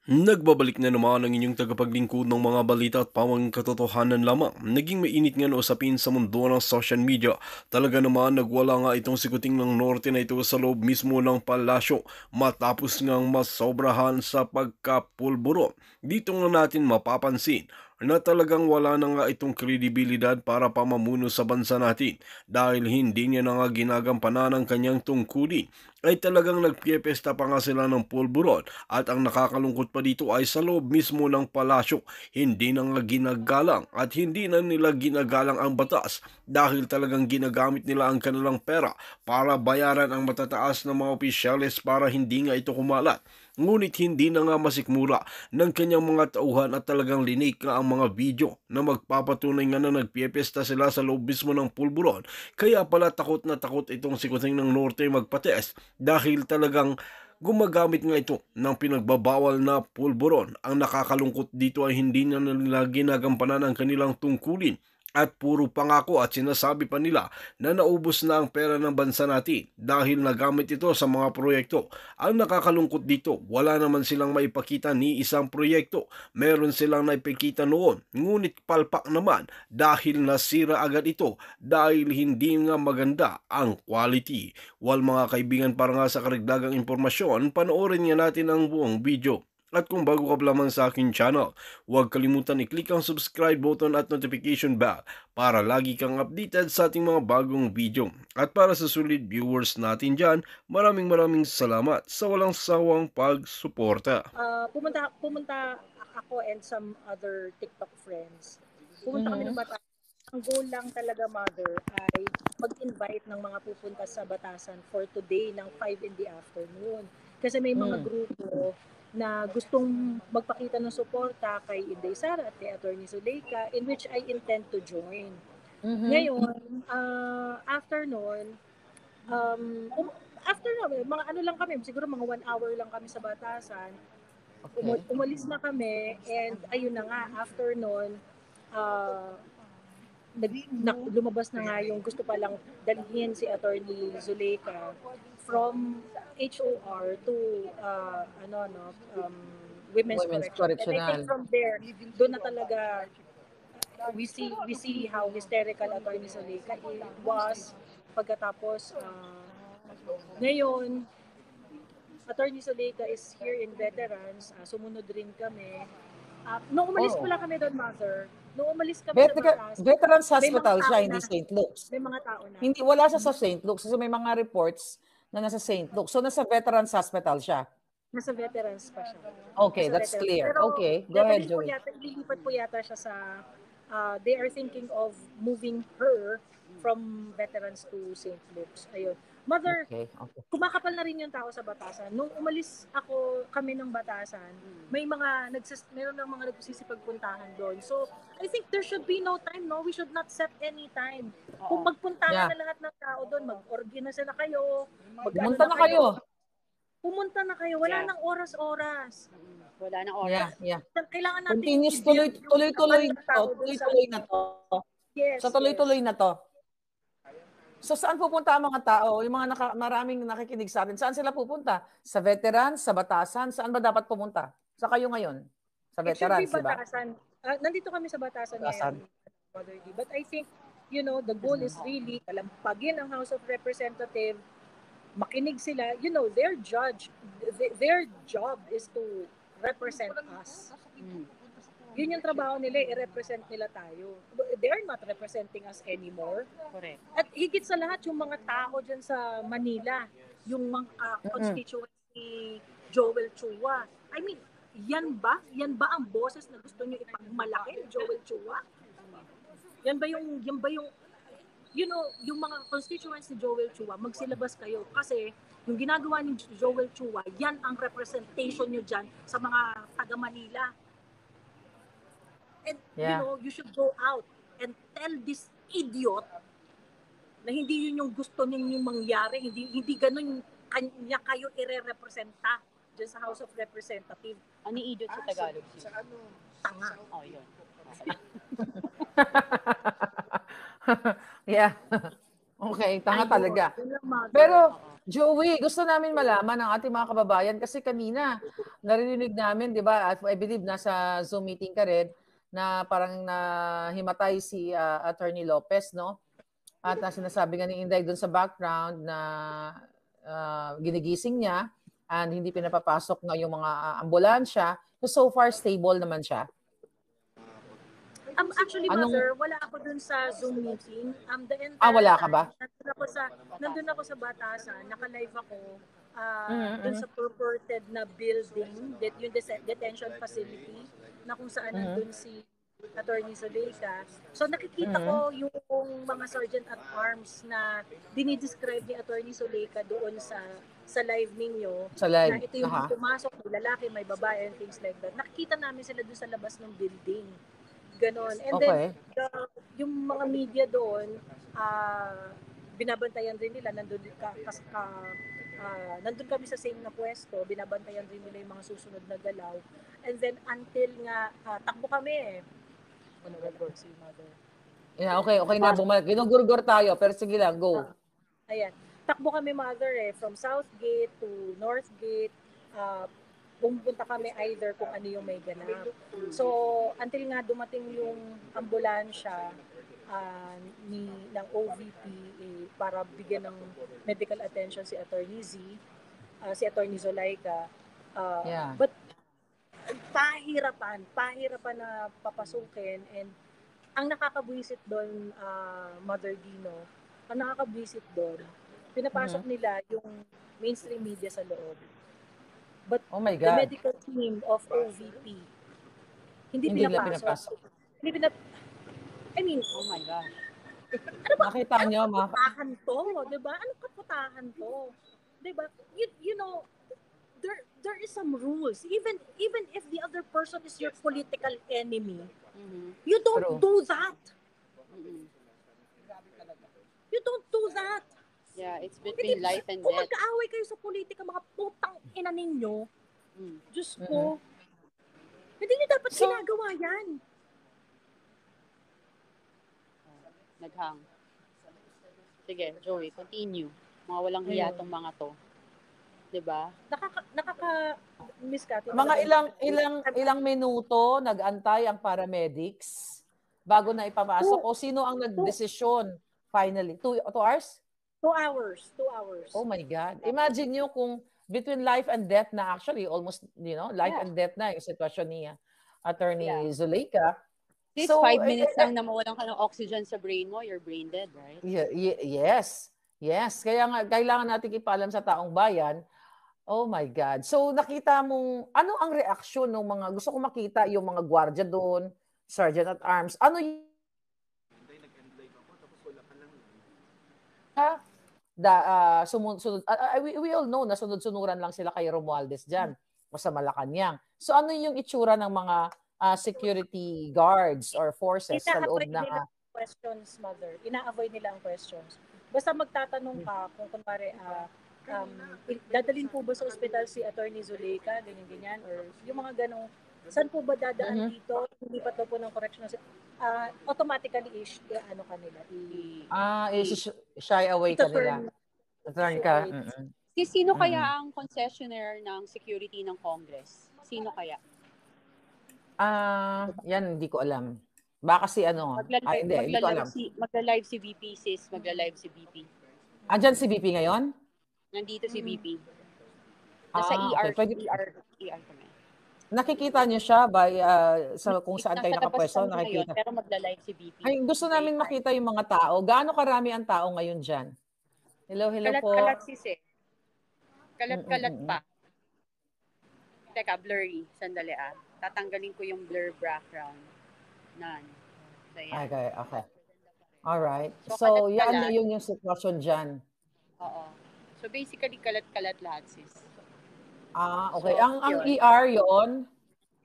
Nagbabalik na naman ang inyong tagapaglingkod ng mga balita at pawang katotohanan lamang. Naging mainit nga na usapin sa mundo ng social media. Talaga naman nagwala nga itong sikuting ng norte na ito sa loob mismo ng palasyo matapos ngang masobrahan sa pagkapulburo. Dito nga natin mapapansin na talagang wala na nga itong kredibilidad para pamamuno sa bansa natin dahil hindi niya na nga ginagampanan ang kanyang tungkulin ay talagang nagpiepesta pa nga sila ng pulburon at ang nakakalungkot pa dito ay sa loob mismo ng palasyo, hindi na nga ginagalang at hindi na nila ginagalang ang batas dahil talagang ginagamit nila ang kanilang pera para bayaran ang matataas na mga opisyales para hindi nga ito kumalat. Ngunit hindi na nga masikmura ng kanyang mga tauhan at talagang linik nga ang mga video na magpapatunay nga na nagpiepesta sila sa loob mismo ng pulburon. Kaya pala takot na takot itong si Kuting ng Norte magpatest dahil talagang gumagamit nga ito ng pinagbabawal na pulburon. Ang nakakalungkot dito ay hindi na nila ginagampanan ang kanilang tungkulin at puro pangako at sinasabi pa nila na naubos na ang pera ng bansa natin dahil nagamit ito sa mga proyekto. Ang nakakalungkot dito, wala naman silang maipakita ni isang proyekto. Meron silang naipakita noon, ngunit palpak naman dahil nasira agad ito dahil hindi nga maganda ang quality. Mga kaibigan, para nga sa karagdagang impormasyon, panoorin nga natin ang buong video. At kung bago ka pa lamang sa akin channel, huwag kalimutan i-click ang subscribe button at notification bell para lagi kang updated sa ating mga bagong video. At para sa solid viewers natin dyan, maraming salamat sa walang sawang pagsuporta. Pumunta ako and some other TikTok friends. Pumunta kami ng Batasan. Ang goal lang talaga, Mother, ay mag-invite ng mga pupunta sa Batasan for today ng 5 in the afternoon. Kasi may mga grupo na gustong magpakita ng suporta kay Inday Sara at kay Attorney Zuleika, in which I intend to join. Ngayon, after nun, after na, mga ano lang kami, siguro mga 1 hour lang kami sa Batasan. Umalis na kami and ayun na nga, after nun, lumabas na nga yung gusto palang dalhin si Attorney Zuleika from HOR to Women's Correctional. And I think from there, doon na talaga we see how hysterical Attorney Zuleika was pagkatapos ngayon Attorney Zuleika is here in Veterans, sumunod rin kami. Nung umalis pala kami doon, Mother, nung umalis kami sa Batasan, Veterans Hospital siya, hindi St. Luke's. May mga tao na. Hindi, wala siya sa St. Luke's kasi may mga reports na nasa St. Luke's. So, nasa Veterans Hospital siya. Nasa Veterans pa siya. Okay, that's clear. Pero, okay, go ahead, Joey. Ililipat po yata siya sa, they are thinking of moving her from Veterans to St. Luke's. Ayun. Mother, kumakapal na rin yung tao sa Batasan. Nung umalis kami ng Batasan, meron ng mga nagsisipagpuntahan doon. So, I think there should be no time, no? We should not set any time. Kung magpuntahan na lahat ng tao doon, mag-organize na kayo, pumunta na kayo. Pumunta na kayo. Wala nang oras-oras. Wala nang oras. Yeah. Kailangan natin continuous, tuloy-tuloy na to. Yes. So, tuloy-tuloy na to. So, saan pupunta ang mga tao? Yung mga maraming nakikinig sa atin. Saan sila pupunta? Sa Veterans, sa Batasan? Saan ba dapat pumunta? Sa kayo ngayon? Sa Veterans, diba? Batasan. Nandito kami sa Batasan ngayon. But I think, the goal is really talampagin ang House of Representatives, makinig sila. Their job is to represent us. Yun yung trabaho nila, i-represent nila tayo. They are not representing us anymore. Correct. At higit sa lahat, yung mga tao dyan sa Manila, yung mga constituents ni Joel Chua. I mean, yan ba ang boses na gusto nyo ipagmalaki, Joel Chua? Yan ba yung yung mga constituents ni Joel Chua, magsilabas kayo. Kasi yung ginagawa ni Joel Chua, yan ang representation nyo dyan sa mga taga Manila. And, you should go out and tell this idiot na hindi yun yung gusto ninyong mangyari. Hindi ganun kanya kayo ire-representa dyan sa House of Representatives. Ano idiot sa Tagalog? Sa ano? Tanga. Oh, yun. Yeah. Okay, tanga talaga. Pero, Joey, gusto namin malaman ng ating mga kababayan kasi kanina narinig namin, 'di ba? At I believe nasa Zoom meeting ka rin na parang nahimatay si Attorney Lopez, no? At sinasabi nga ni Inday doon sa background na ginigising niya and hindi pinapapasok nga yung mga ambulansya. So far stable naman siya. Actually, Anong Mother, wala ako dun sa Zoom meeting. The entire wala ka ba? time, nandun ako sa Batasan, naka-live ako dun Mhm. sa purported na building, yung detention facility, na kung saan nandun si Attorney Zuleika. So nakikita ko yung mga sergeant at arms na dinidescribe ni Attorney Zuleika doon sa live ninyo, Sa na live. ito yung Aha. pumasok, may lalaki, may babae, and things like that. Nakikita namin sila doon sa labas ng building. Ganon. And then, Okay. yung mga media doon, binabantayan rin nila, nandun kami sa same na pwesto, binabantayan rin nila yung mga susunod na galaw. And then, until nga, takbo kami eh. Ano, si Mother. Yeah, okay na. Bumalik. Ginugurgur tayo, pero sige lang, go. Ayan. Takbo kami, Mother, from South Gate to North Gate. Pumunta kami either kung ano yung may ganap. So, until nga dumating yung ambulansya ng OVP para bigyan ng medical attention si Attorney Z, si Attorney Zolaika. Yeah. But pahirapan na papasukin, and ang nakakabwisit doon, Mother Dino, ang nakakabwisit doon, pinapasok nila yung mainstream media sa loob. But Oh my the God. medical team of OVP, hindi nila pinapasok. I mean, Oh my gosh. Nakita nyo, mga kaputahan to, di ba? Anong kaputahan to? Di ba? You know, there is some rules. Even if the other person is your political enemy, you don't True. do that. You don't do that. Yeah, it's between life and Kung death. magkaaway kayo sa politika, mga putang ina ninyo, Diyos ko, hindi nyo dapat ginagawa yan. Naghang. Sige, Joey, continue. Mga walang hiya tong mga to. 'Di ba? Miss Cathy, mga ilang minuto nag-antay ang paramedics bago na ipapasok o sino ang nagdesisyon finally? 2 hours? 2 hours. 2 hours. Oh my God. Imagine nyo kung between life and death na actually almost, life and death na yung sitwasyon ni Attorney Zuleika. This 5 minutes lang na mawalan ka ng oxygen sa brain mo, you're brain dead, right? Yes. Kaya nga, kailangan natin ipaalam sa taong bayan. Oh my God. So nakita mong, ano ang reaksyon ng mga, gusto ko makita yung mga gwardiya doon, sergeant at arms. Ano yung sumunod, we all know na sunod-sunuran lang sila kay Romualdez dyan o sa Malacanang. So ano yung itsura ng mga security guards or forces sa loob ng questions, Mother. Ina-avoid nila ang questions. Basta magtatanong ka kung kunwari dadalhin po ba sa ospital si Attorney Zuleika, ganyan-ganyan, or yung mga ganong, saan po ba dadaan dito? Hindi pa daw po ng correction. Automatically kanila. Shy away ka nila. Turn ka. Sino kaya ang concessionaire ng security ng Congress? Sino kaya? Yan, hindi ko alam. Baka si hindi ko alam. Magla-live si VP, sis. Magla-live si VP. Andyan si VP ngayon? Nandito si VP. Nasa ER. Okay. ER kami. Nakikita niyo siya sa kung saan kayo nakapwesto? Nakikita. Pero magla-live si VP. Ay, gusto namin makita yung mga tao. Gaano karami ang tao ngayon dyan? Hello po. Kalat-kalat sis eh. Kalat-kalat pa. Teka, blurry. Sandali Tatanggalin ko yung blur background. None. So, yan. Okay. Alright. So yan yung sitwasyon dyan. Oo. So basically, kalat-kalat lahat, sis. Okay. So, ang ER yon.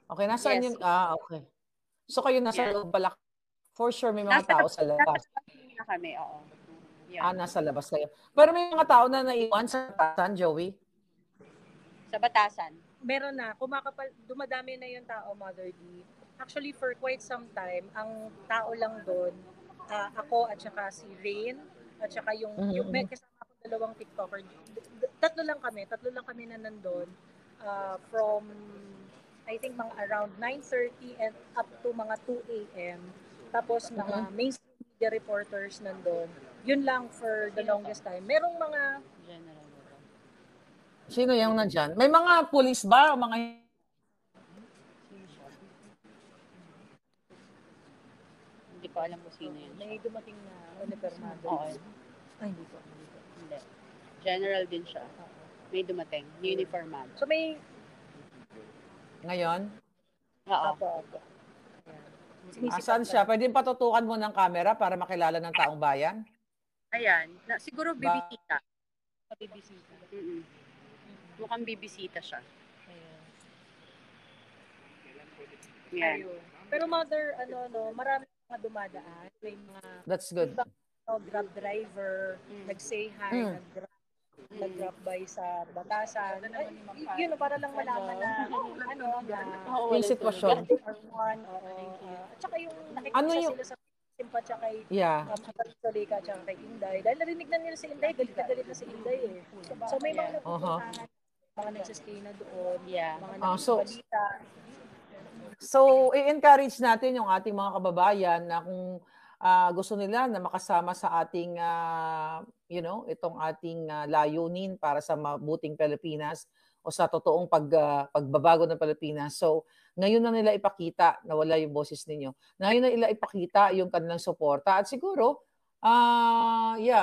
Okay, nasaan yung okay. So kayo nasa loob pala. For sure may mga tao sa labas. Nasa kami, oo. Yan. Nasa labas kayo. Pero may mga tao na naiwan sa Batasan, Joey? Sa Batasan? Meron na. Dumadami na yung tao, Mother D. Actually, for quite some time, ang tao lang doon, ako at saka si Rain, at saka yung may kasama ko dalawang TikToker. Tatlo lang kami na nandun from I think mga around 9:30 and up to mga 2 a.m. Tapos mga mainstream media reporters nandun. Yun lang for the longest time. Merong mga General. Sino yung nandyan? May mga police ba o mga... Hindi ko alam kung sino yan. may dumating na uniformado. Oo. Ay, hindi ko. Hindi. General din siya. May dumating. Uniformado. So may Ngayon? Oo. Apo. Saan siya? Pwede patutukan mo ng camera para makilala ng taong bayan? Ayan. Siguro bibisita. Bibisita. Mukhang bibisita siya. Yan. Ayun. Pero mother, marami mga dumadaan. May mga That's good. Grab driver, nag-say hi, nag-drop by sa Batasan. Yun, para lang malaman na, Yung sitwasyon. at saka yung nakikita sila sa Simpa tsaka kay Solika tsaka kay Inday. Dahil narinig na nila si Inday, galit na si Inday eh. So may mga nagpupuntahan, mga nagsistay na doon, mga nagbalita. So, i-encourage natin yung ating mga kababayan na kung gusto nila na makasama sa ating, itong ating layunin para sa mabuting Pilipinas o sa totoong pagbabago ng Pilipinas. So, ngayon na nila ipakita na wala yung boses ninyo. Ngayon na nila ipakita yung kanilang suporta. At siguro,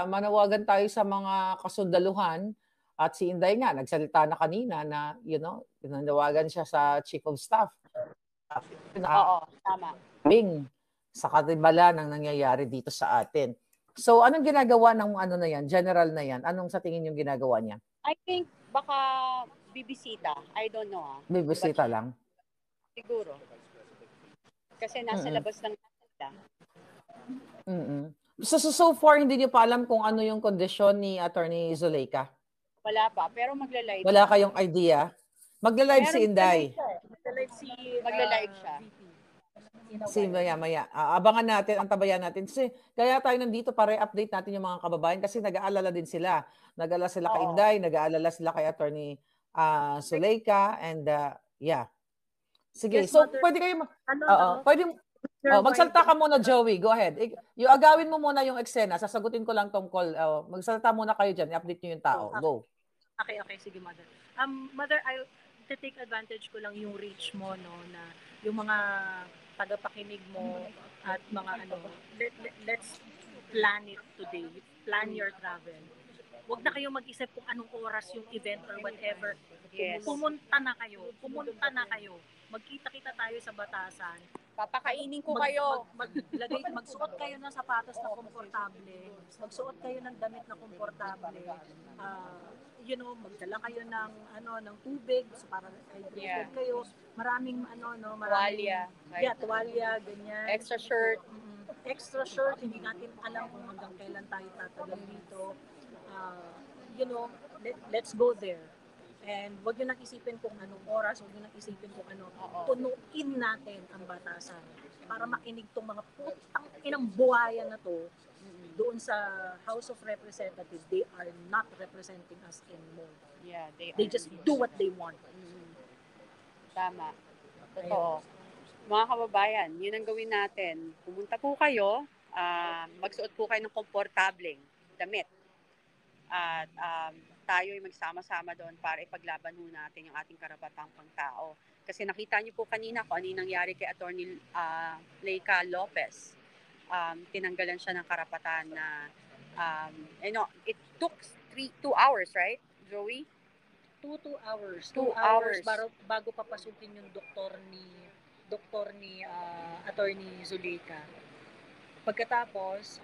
manawagan tayo sa mga kasundaluhan. At si Inday nga, nagsalita na kanina na, nanawagan siya sa Chief of Staff. Oo, tama. Sa katibala ng nangyayari dito sa atin. So, anong ginagawa ng na yan? General na yan? Anong sa tingin yung ginagawa niya? I think baka bibisita. I don't know. Bibisita lang? Siguro. Kasi nasa labas lang nila. So far, hindi niyo pa alam kung ano yung kondisyon ni Attorney Zuleika? Wala pa, pero magla-live. Wala kayong idea? Magla-live si Inday. Magla-live siya. Si maya. Abangan natin, antabayan natin. Kasi kaya tayo nandito para i-update natin yung mga kababayan kasi nag-aalala din sila. Nag-aalala sila kay Inday, nag-aalala sila kay Attorney Zuleika, and Sige, so pwede kayo magsalita ka muna, Joey. Go ahead. Agawin mo muna yung eksena. Sasagutin ko lang tong call. Magsalita muna kayo dyan. I-update nyo yung tao. Go. Okay. Sige, Mother. Mother, I'll take advantage ko lang yung reach mo, no, na yung mga tagapakinig mo at mga let's plan it today. Plan your travel. Huwag na kayong mag-isip kung anong oras yung event or whatever. Yes. Pumunta na kayo. Magkita-kita tayo sa Batasan. Papakainin ko kayo. Magsuot kayo ng sapatos na komportable. Magsuot kayo ng damit na komportable. Magdala kayo ng tubig so para hydrated kayo. Maraming tuwalya, ganyan. Extra shirt. Hindi natin alam kung hanggang kailan tayo tatagal dito. Let's go there. And wag nyo nang isipin kung anong oras, wag nyo nang isipin kung ano. Punuin natin ang Batasan para makinig tong mga putang inang buhaya na to doon sa House of Representatives. They are not representing us anymore. Yeah, they just do what they want. Tama. Totoo. Mga kababayan, yun ang gawin natin. Pumunta po kayo, magsuot po kayo ng komportableng damit. At tayo ay magsama-sama doon para ipaglaban ho natin yung ating karapatang pangtao. Kasi nakita niyo po kanina kung ano yung nangyari kay Attorney Leica Lopez. Tinanggalan siya ng karapatan na it took 2 hours, right, Joey? 2 hours. 2 hours bago papasukin yung doktor ni Attorney Zuleika. Pagkatapos,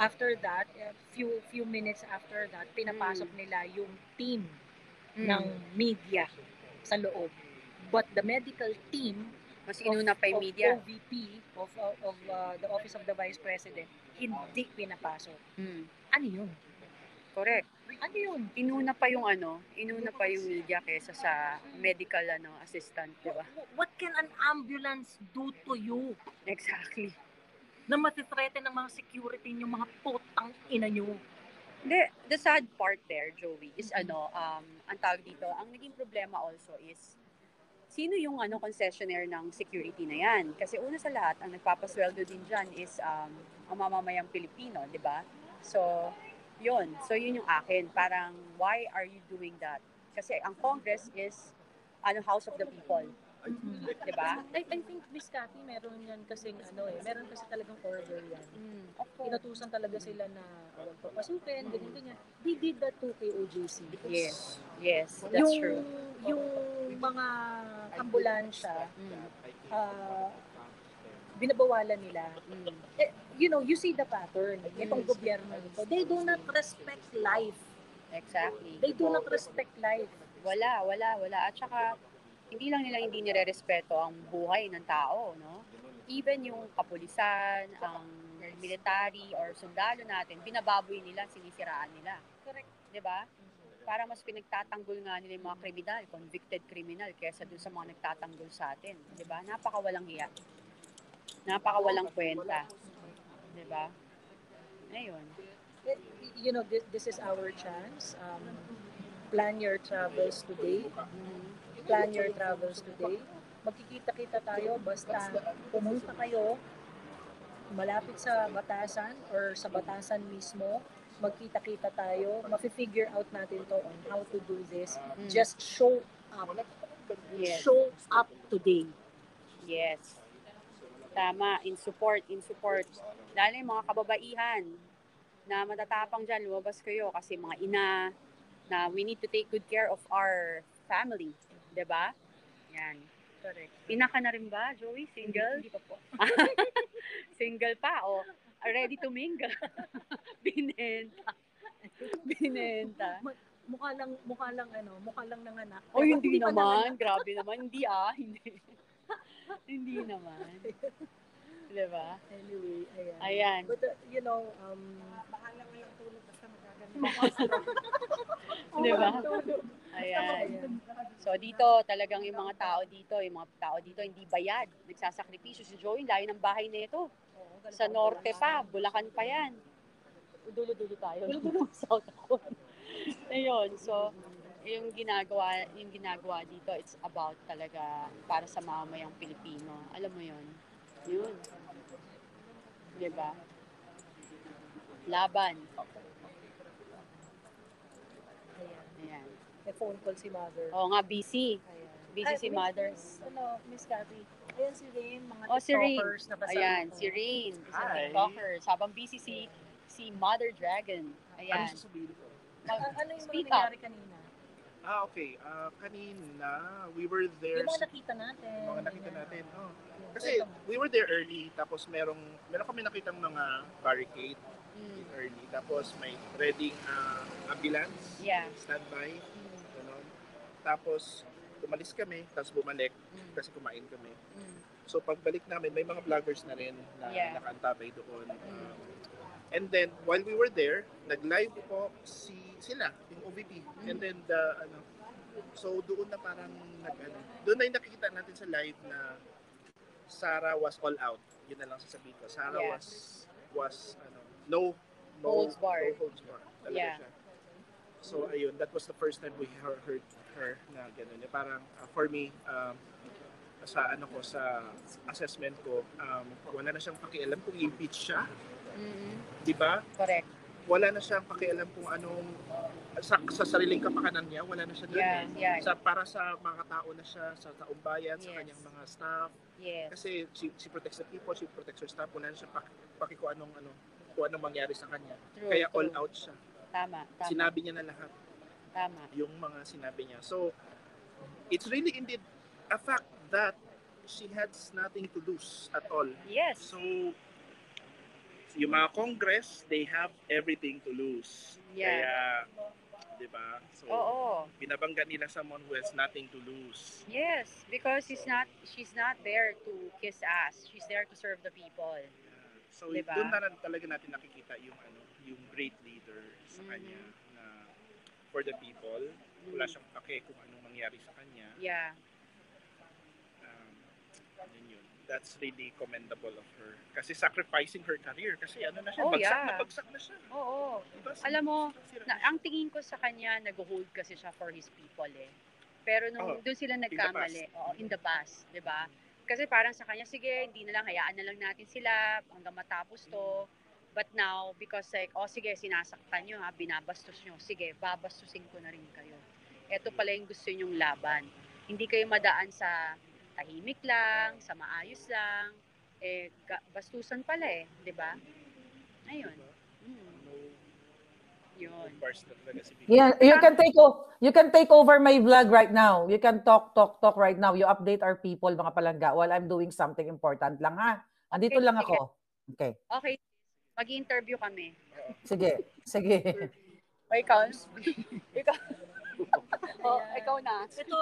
after that, few minutes after that, pinapasok nila yung team ng media sa loob. But the medical team, mas inuna pa yung media. OVP of the Office of the Vice President, hindi pinapasok. Ano yun? Correct. Ano yun? Inuna pa yung media kaysa sa medical assistant, di ba? What can an ambulance do to you? Exactly. Na matithreaten ng mga security yung mga putang ina nyo. The sad part there, Joey, is ang tawag dito, ang naging problema also is sino yung concessionaire ng security na yan? Kasi una sa lahat, ang nagpapasweldo din dyan is ang mamamayang Pilipino, di ba? So, yun. So, yun yung akin. Parang, why are you doing that? Kasi ang Congress is House of the People. Di ba? I think Miss Cathy, meron yan kasing meron kasi talagang order yan. Of course. Inutusan talaga sila na huwag papasukin, ganyan-ganyan. They did that to KOJC. Yes, that's true. Yung mga ambulansya, binabawalan nila. You see the pattern. Itong gobyerno nito, they do not respect life. Exactly. They do not respect life. Wala. At saka, hindi lang nila hindi nirerespeto ang buhay ng tao, no? Even yung kapulisan, ang military or sundalo natin, binababoy nila, sinisiraan nila. Correct. 'Di ba? Para mas pinagtatanggol nga nila yung mga kriminal, convicted criminal, kaysa dun sa mga nagtatanggol sa atin. 'Di ba? Napakawalang hiya. Napakawalang kwenta. 'Di ba? Ayun. This is our chance. Plan your travels today. Plan your travels today. Magkikita-kita tayo basta pumunta kayo malapit sa Batasan or sa Batasan mismo. Magkita-kita tayo. Mafi-figure out natin to on how to do this. Just show up. Yes. Show up today. Yes. Tama. In support. Lalo yung mga kababaihan na matatapang dyan, lumabas kayo kasi mga ina na we need to take good care of our family. 'Di ba? Yan. Correct. Ina ka na rin ba, Joey? Single? Hindi pa po. Single pa, o ready to mingle. Binenta. Mukha lang nanganak. Oh, hindi pa naman. Grabe naman. Hindi. Hindi naman. Diba? Anyway, Ayan. But, Bahala mo yung tulog basta magaganda. Diba? Ayan. So, dito, talagang yung mga tao dito, hindi bayad. Nagsasakripisyo. Si Joey, layo ng bahay nito. Sa norte pa, Bulacan pa yan. Dulo-dulo tayo. South ako. Ayun, so, yung ginagawa dito, it's about talaga para sa mamamayang Pilipino. Alam mo yun? Yun. Diba? Laban. Ayan. may phone call si mother. Oo nga, busy. Ayan. Busy si mother. Miss Cathy. Ayan si Rain, mga Oh, si Rain. TikTokers na kasama Ayan, ko. si Rain. Isang Hi. TikToker. Habang busy si Mother Dragon. Ayan. Ano sasabihin ko? Ano yung mga Speak up. nangyari kanina? Okay. Kanina, we were there. Yung mga nakita natin. Mga nakita natin. Kasi we were there early, tapos meron kami nakitang mga barricade early. Tapos may ready ambulance, Yeah. standby, gano'n. Tapos umalis kami, tapos bumalik kasi kumain kami. So pagbalik namin, may mga vloggers na rin na Yeah. nakaantabay doon. And then while we were there, nag-live po sila, yung OVP. And then so doon na parang doon na yung nakikita natin sa live na Sarah was all out. Yun na lang sasabihin ko. Sarah Yeah. was no Holds barred. No holds barred. Talaga Yeah. siya. So ayun, that was the first time we heard her na gano'n. Parang for me, sa assessment ko, wala na siyang pakialam kung i-impeach siya. Di ba? Correct. Wala na siyang pakialam kung anong sa sariling kapakanan niya, wala na siya doon. Yeah. Para sa mga tao na siya, sa taong bayan, sa Yes. kanyang mga staff. Yes. Kasi she protects the people, she protects her staff, wala na siya paki kung anong mangyari sa kanya. True, Kaya true. all out siya. Tama. Sinabi niya na lahat, Tama. yung mga sinabi niya. So, it's really indeed a fact that she has nothing to lose at all. Yes. So, yung mga Congress, they have everything to lose. Yeah. Kaya, di ba? So, Oo. binabangga nila someone who has nothing to lose. Yes, because she's not there to kiss ass. She's there to serve the people. So, Diba? doon na talaga natin nakikita yung yung great leader sa kanya na for the people. Wala siyang pake kung anong mangyari sa kanya. Yeah. Yun. that's really commendable of her. Kasi sacrificing her career. Kasi ano na siya, Oh, bagsak yeah. na bagsak na siya. Oo. Diba? Alam mo, Sira na, na siya. ang tingin ko sa kanya, nag-hold kasi siya for his people eh. Pero nung doon sila nagkamali, in the past, di ba? Kasi parang sa kanya, sige, hindi na lang, hayaan na lang natin sila hanggang matapos to. But now, because like, sige, sinasaktan nyo ha, binabastos nyo, sige, babastusin ko na rin kayo. Ito pala yung gusto nyong laban. Hindi kayo madaan sa tahimik lang, sa maayos lang, bastusan pala eh, di ba? Ayun. Yun. Bars na talaga si Vicky. Yeah, you can take over my vlog right now. You can talk right now. You update our people, mga palangga, while I'm doing something important lang, ha? Andito Okay, lang sige. ako. Okay. Okay, mag-interview kami. Sige. O ikaw? Ikaw? Ikaw na. Ito,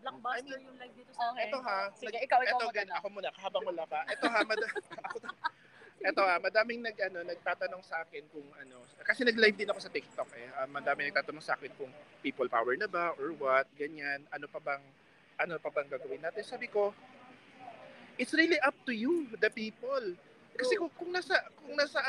blockbuster yung live dito sa Okay. Ito ha. Sige, ikaw ito, maganda. ako muna, habang wala pa. Ito ha, madaming nagtatanong sa akin kung kasi nag-live din ako sa TikTok eh. Madaming nagtatanong sa akin kung people power na ba or what, ganyan. Ano pa bang gagawin natin? Sabi ko, it's really up to you, the people. Kasi kung nasa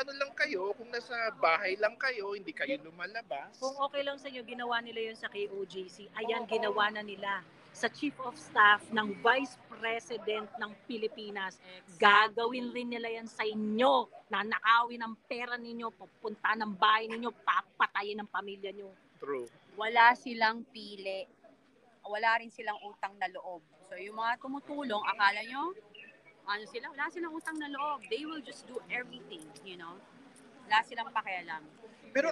lang kayo, kung nasa bahay lang kayo, hindi kayo lumalabas. Kung okay lang sa inyo, ginawa nila yun sa KOJC. Ayan, ginawa na nila sa Chief of Staff ng Vice President ng Pilipinas. Gagawin rin nila yan sa inyo. Nanakawin ang pera ninyo, pupunta ng bahay ninyo, papatayin ng pamilya nyo. True. Wala silang pili. Wala rin silang utang na loob. So yung mga tumutulong, akala nyo, wala silang utang na loob. They will just do everything, you know. Wala silang pakialam. Pero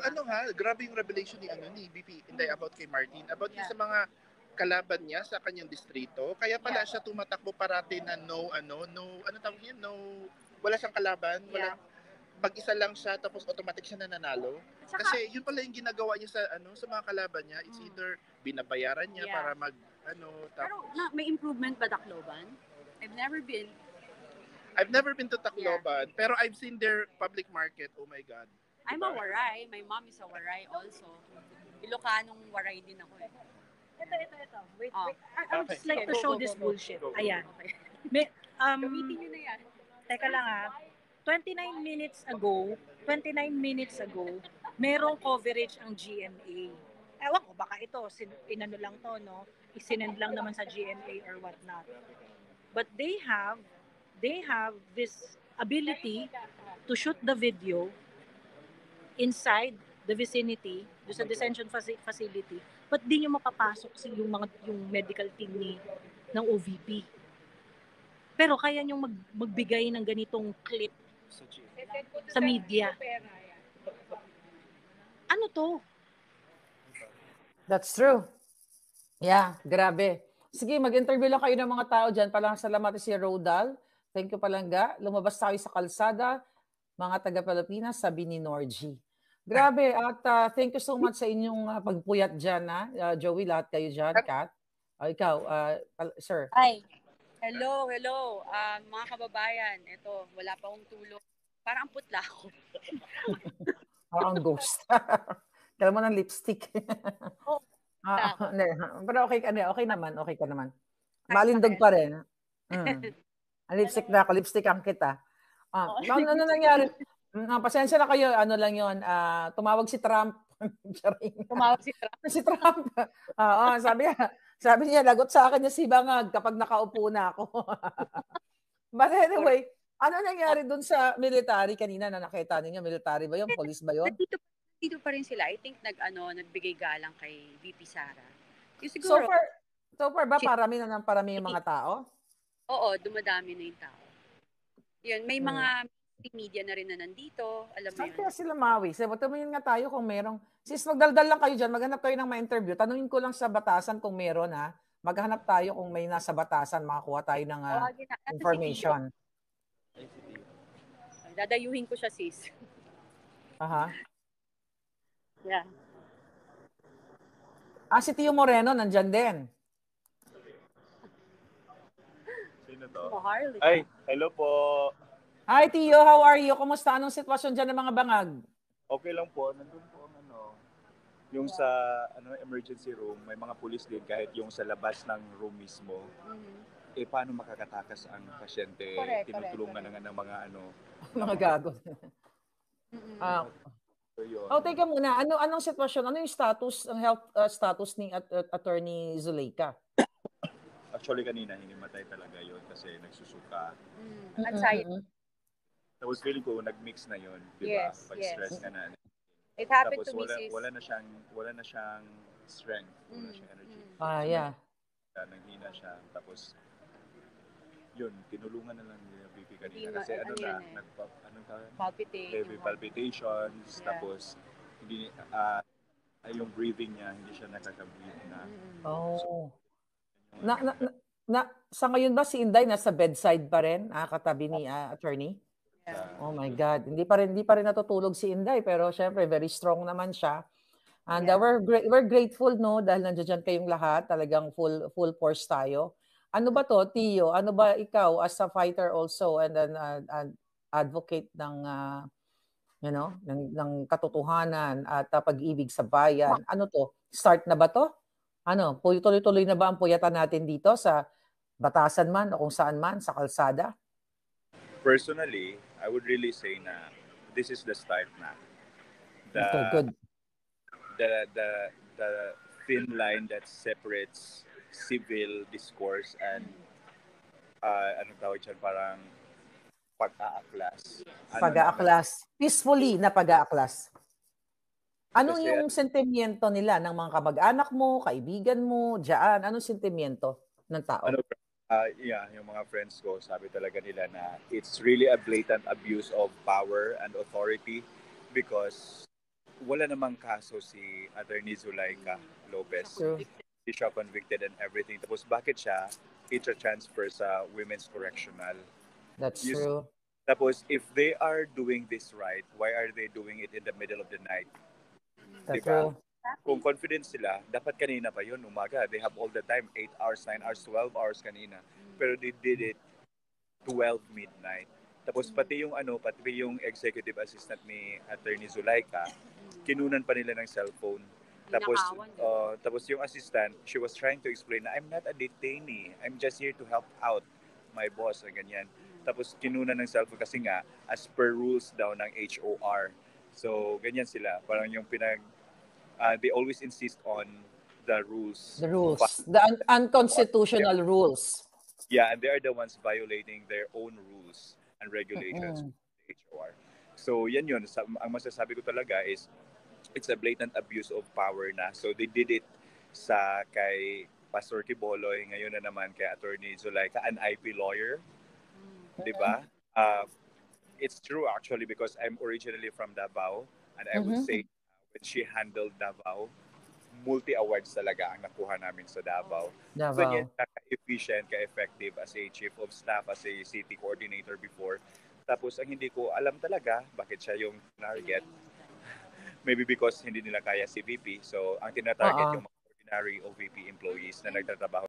grabe yung revelation ni BP about kay Martin, about yung sa mga kalaban niya sa kanyang distrito. Kaya pala siya tumatakbo parati na wala siyang kalaban, mag-isa lang siya tapos automatic siya nananalo. Kasi yun pala yung ginagawa niya sa mga kalaban niya. It's either binabayaran niya para Pero may improvement ba Tacloban? I've never been to Tacloban, pero I've seen their public market. Oh my God. I'm a Waray. My mom is a Waray also. Ilocanong Waray din ako eh. Ito. Wait. I would just like to show this bullshit. Ayan. Gamitin nyo na yan. Teka lang 29 minutes ago, merong coverage ang GMA. Ewan ko, baka ito, inano lang to, no? Isinend lang naman sa GMA or whatnot. But they have this ability to shoot the video inside the vicinity, sa detention facility, but di nyo mapapasok yung medical team ng OVP. Pero kaya nyo magbigay ng ganitong clip sa media. Ano to? That's true. Yeah, grabe. Sige, mag-interview lang kayo ng mga tao dyan. Palang salamat si Rodal. Thank you, Palangga. Lumabas tayo sa kalsada, mga taga-Pilipinas, sabi ni Norgie. Grabe. At thank you so much sa inyong pagpuyat dyan, Joey, lahat kayo dyan, Kat. Ikaw, sir. Hi. Hello. Mga kababayan, ito, wala pa akong tulog. Parang putla ako. Parang ghost. Kala mo ng lipstick. Pero okay naman. Malindog pa rin. Lipstick na ako, lipstick ang kita. Ano nangyari? Pasensya na kayo, lang yun. Tumawag si Trump. Si Trump. Sabi niya, lagot sa akin niya si Bangag kapag nakaupo na ako. But anyway, ano nangyari dun sa military kanina na nakita ninyo? Military ba yun? Police ba yun? Dito pa rin sila. I think nagbigay galang kay VP Sara. Siguro, so far ba parami yung mga tao? Oo, dumadami na yung tao. Yun, may mga media na rin na nandito. Alam mo saan yun. kaya sila mawi? Tumingin nga tayo kung merong. Sis, magdaldal lang kayo dyan. Maghanap kayo ng ma-interview. Tanungin ko lang sa batasan kung meron Maghanap tayo kung may nasa batasan. Makakuha tayo ng information. Dadayuhin ko siya, sis. Aha. Yeah. Si Tio Moreno nandyan din. Sino to? Harley. Ay, hello po. Hi Tio, how are you? Kumusta? Anong sitwasyon dyan ng mga bangag? Okay lang po. Nandun po yung sa emergency room, may mga pulis din kahit yung sa labas ng room mismo. paano makakatakas ang pasyente, Correct, tinutulungan correct. na nga ng mga ano, Mga gago. Ah, so yun. teka muna. Anong sitwasyon? Ano yung status, ang health status ni Attorney Zuleika? Actually kanina hinimatay talaga yun kasi nagsusuka. Anxiety. Tapos feeling ko nag-mix na yun, di ba? Yes, Pag yes. stress ka na. It happened Tapos to me, sis. wala na siyang strength, wala na siyang energy. Yeah. Nanghina siya. Tapos yun, tinulungan na lang ni BP kanina Hindi kasi ano yan eh. anong tawag? Palpitate. Heavy palpitations, Yeah. tapos hindi yung breathing niya, hindi siya nakaka-breathe na. Oh. Sa ngayon ba si Inday nasa bedside pa rin, katabi ni attorney? Yeah. Oh my God. Hindi pa rin natutulog si Inday, pero syempre very strong naman siya. And Yeah. we're grateful, no, dahil nandiyan kayong lahat, talagang full force tayo. Ano ba to, Tio? Ano ba ikaw as a fighter also and an advocate ng ng katotohanan at pag-ibig sa bayan? Ano to? Start na ba to? Ano, tuloy-tuloy na ba ang puyatan natin dito sa batasan man o kung saan man, sa kalsada? Personally, I would really say na this is the start na. Okay, good. The thin line that separates civil discourse and anong tawag dyan, parang pag-aaklas. Pag-aaklas. Peacefully na pag-aaklas. Ano Kasi, yung sentimiento nila ng mga kamag-anak mo, kaibigan mo, diyan? Anong sentimiento ng tao? yung mga friends ko, sabi talaga nila na it's really a blatant abuse of power and authority because wala namang kaso si Attorney Zuleika Lopez. True. Hindi siya convicted and everything. Tapos bakit siya i-transfer sa Women's Correctional? That's true. Tapos if they are doing this right, why are they doing it in the middle of the night? That's Diba? true. Kung confident sila, dapat kanina pa yun, umaga. They have all the time, 8 hours, 9 hours, 12 hours kanina. Pero they did it 12 midnight. Tapos pati yung executive assistant ni Attorney Zuleika, kinunan pa nila ng cellphone. Tapos yung assistant, she was trying to explain na I'm not a detainee. I'm just here to help out my boss, ganyan. Tapos kinunan ng cellphone kasi nga, as per rules daw ng HOR. So, ganyan sila. Parang yung they always insist on the rules. The rules. The unconstitutional rules. Yeah, and they are the ones violating their own rules and regulations with the HOR. So, yan yun. Ang masasabi ko talaga is it's a blatant abuse of power na. So, they did it kay Pastor Quiboloy, ngayon na naman kay Attorney Zuleika, an IP lawyer. Diba? It's true actually because I'm originally from Davao and I would say when she handled Davao, multi-awards talaga ang nakuha namin sa Davao. Ganyan ka-efficient, ka-effective as a chief of staff, as a city coordinator before. Tapos ang hindi ko alam talaga bakit siya yung target. Maybe because hindi nila kaya si VP. So ang tinatarget yung mga ordinary OVP employees na nagtatrabaho